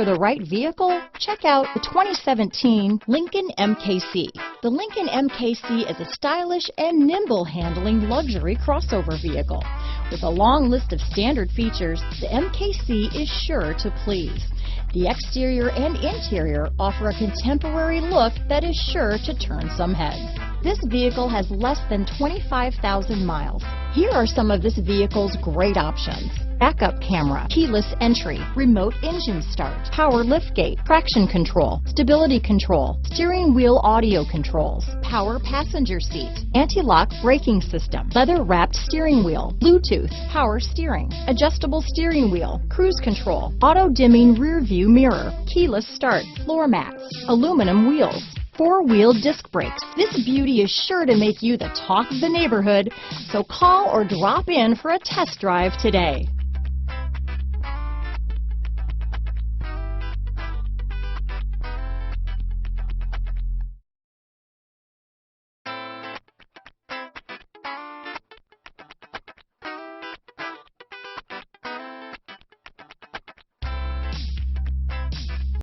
for the right vehicle? Check out the 2017 Lincoln MKC. The Lincoln MKC is a stylish and nimble handling luxury crossover vehicle. With a long list of standard features, the MKC is sure to please. The exterior and interior offer a contemporary look that is sure to turn some heads. This vehicle has less than 25,000 miles. Here are some of this vehicle's great options: backup camera, keyless entry, remote engine start, power liftgate, traction control, stability control, steering wheel audio controls, power passenger seat, anti-lock braking system, leather-wrapped steering wheel, Bluetooth, power steering, adjustable steering wheel, cruise control, auto-dimming rear view mirror, keyless start, floor mats, aluminum wheels, four-wheel disc brakes. This beauty is sure to make you the talk of the neighborhood, so call or drop in for a test drive today.